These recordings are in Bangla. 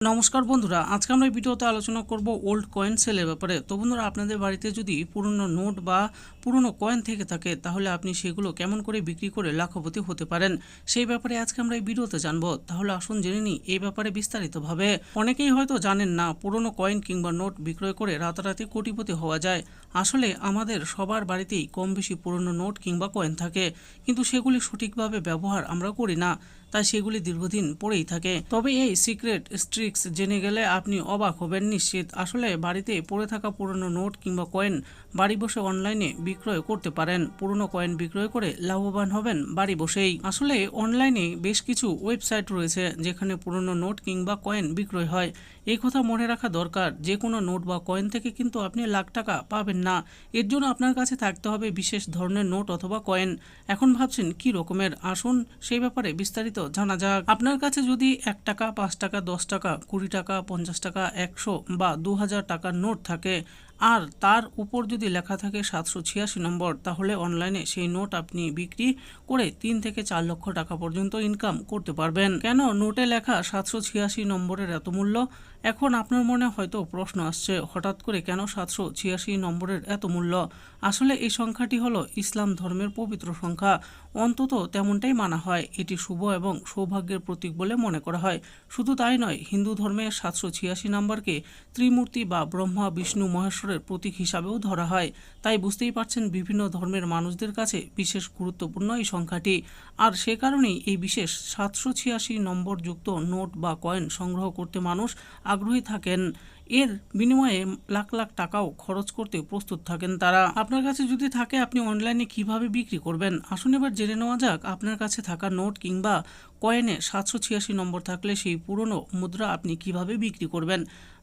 নমস্কার বন্ধুরা, আজকে আমরা এই ভিডিওতে আলোচনা করব ওল্ড কয়েন সেলের ব্যাপারে। তো বন্ধুরা, আপনাদের বাড়িতে যদি পুরনো নোট বা পুরনো কয়েন থেকে থাকে তাহলে আপনি সেগুলো কেমন করে বিক্রি করে লাখপতি হতে পারেন সেই ব্যাপারে আজকে আমরা এই ভিডিওতে জানবো। তাহলে আসুন জেনে নিই এই ব্যাপারে বিস্তারিতভাবে। অনেকেই হয়তো জানেন না পুরনো কয়েন কিংবা নোট বিক্রয় করে রাতারাতি কোটিপতি হওয়া যায়। আসলে আমাদের সবার বাড়িতেই কম বেশি পুরনো নোট কিংবা কয়েন থাকে, কিন্তু সেগুলি সঠিকভাবে ব্যবহার আমরা করি না, তাই সেগুলি দীর্ঘদিন পড়েই থাকে। তবে এই সিক্রেট ট্রিক্স জেনে গেলে আপনি অবাক হবেন নিশ্চিত। আসলে বাড়িতে পড়ে থাকা পুরনো নোট কিংবা কয়েন বাড়ি বসে অনলাইনে বিক্রয় করতে পারেন। পুরনো কয়েন বিক্রয় করে লাভবান হবেন বাড়ি বসেই। আসলে অনলাইনে বেশ কিছু ওয়েবসাইট রয়েছে যেখানে পুরনো নোট কিংবা কয়েন বিক্রয় হয়। এই কথা মনে রাখা দরকার, যে কোনো নোট বা কয়েন থেকে কিন্তু আপনি লাখ টাকা পাবেন না। এর জন্য আপনার কাছে থাকতে হবে বিশেষ ধরনের নোট অথবা কয়েন। এখন ভাবছেন কি রকমের, আসুন সেই ব্যাপারে বিস্তারিত জানা যাক। আপনার কাছে যদি 1 টাকা, 5 টাকা, 10 টাকা, 20 টাকা, 50 টাকা, 100 বা 2000 টাকার নোট থাকে আর তার উপর যদি লেখা থাকে 786 নম্বর, তাহলে অনলাইনে সেই নোট আপনি বিক্রি করে 3 থেকে 4 লক্ষ টাকা পর্যন্ত ইনকাম করতে পারবেন। কেন নোটে লেখা 786 নম্বরের এত মূল্য? এখন আপনার মনে হয়তো প্রশ্ন আসছে, হঠাৎ করে কেন 786 নম্বরের এত মূল্য? আসলে এই সংখ্যাটি হলো ইসলাম ধর্মের পবিত্র সংখ্যা। অন্তত তেমনটাই মানা হয়। এটি শুভ এবং সৌভাগ্যের প্রতীক বলে মনে করা হয়। শুধু তাই নয়, হিন্দু ধর্মে 786 নম্বরকে ত্রিমূর্তি বা ব্রহ্মা, বিষ্ণু, মহেশ্বরের প্রতীক হিসাবেও ধরা হয়। তাই বুঝতেই পারছেন বিভিন্ন ধর্মের মানুষদের কাছে বিশেষ গুরুত্বপূর্ণ এই সংখ্যাটি। আর সে কারণেই এই বিশেষ 786 নম্বর যুক্ত নোট বা কয়েন সংগ্রহ করতে মানুষ আগ্রহী থাকেন। এর বিনিময়ে লাখ লাখ টাকাও খরচ করতে প্রস্তুত থাকেন তারা। আপনার কাছে যদি থাকে, আপনি অনলাইনে কিভাবে বিক্রি করবেন আসুন এবার জেনে নেওয়া যাক। আপনার কাছে থাকা নোট কিংবা কয়েনে 786 নম্বর থাকলে সেই পুরনো মুদ্রা আপনি কিভাবে বিক্রি করবেন।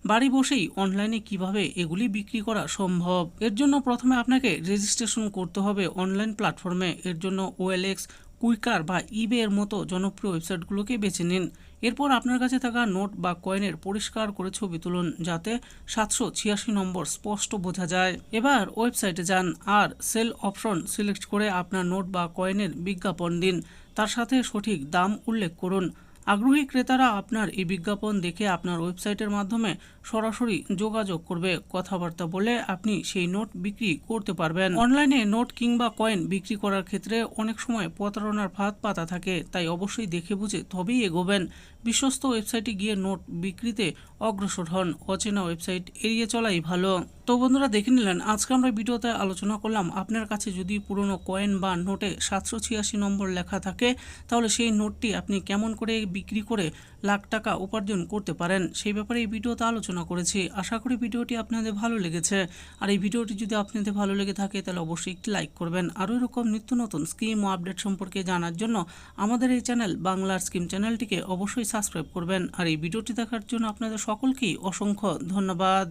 বাড়ি বসেই অনলাইনে কিভাবে এগুলি বিক্রি করা সম্ভব। এর জন্য প্রথমে আপনাকে রেজিস্ট্রেশন করতে হবে অনলাইন প্ল্যাটফর্মে। এর জন্য OLX, কুইকার বা ইবে এর মতো জনপ্রিয় ওয়েবসাইটগুলোকে বেছে নিন। এরপর আপনার কাছে থাকা নোট বা কয়েনের পরিষ্কার করে ছবি তুলুন যাতে 786 নম্বর স্পষ্ট বোঝা যায়। এবার ওয়েবসাইটে যান আর সেল অপশন সিলেক্ট করে আপনার নোট বা কয়েনের বিজ্ঞাপন দিন। তার সাথে সঠিক দাম উল্লেখ করুন। আগ্রহী ক্রেতারা আপনার এই বিজ্ঞাপন দেখে আপনার ওয়েবসাইটের মাধ্যমে সরাসরি যোগাযোগ করবে। কথাবার্তা বলে আপনি সেই নোট বিক্রি করতে পারবেন। অনলাইনে নোট কিংবা কয়েন বিক্রি করার ক্ষেত্রে অনেক সময় প্রতারণার ফাঁদ পাতা থাকে, তাই অবশ্যই দেখে বুঝে তবেই এগোবেন। বিশ্বস্ত ওয়েবসাইটে গিয়ে নোট বিক্রিতে অগ্রসর হন। অচেনা ওয়েবসাইট এড়িয়ে চলাই ভালো। তো বন্ধুরা, দেখে নিলেন আজকে আমরা ভিডিওতে আলোচনা করলাম আপনার কাছে যদি পুরনো কয়েন বা নোটে 786 নম্বর লেখা থাকে তাহলে সেই নোটটি আপনি কেমন করে বিক্রি করে লাখ টাকা উপার্জন করতে পারেন সেই ব্যাপারে এই ভিডিওতে আলোচনা করেছি। আশা করি ভিডিওটি আপনাদের ভালো লেগেছে। আর এই ভিডিওটি যদি আপনাদের ভালো লেগে থাকে তাহলে অবশ্যই একটি লাইক করবেন। আরও এরকম নিত্য নতুন স্কিম ও আপডেট সম্পর্কে জানার জন্য আমাদের এই চ্যানেল বাংলার স্কিম চ্যানেলটিকে অবশ্যই সাবস্ক্রাইব করবেন। আর এই ভিডিওটি দেখার জন্য আপনাদের সকলকেই অসংখ্য ধন্যবাদ।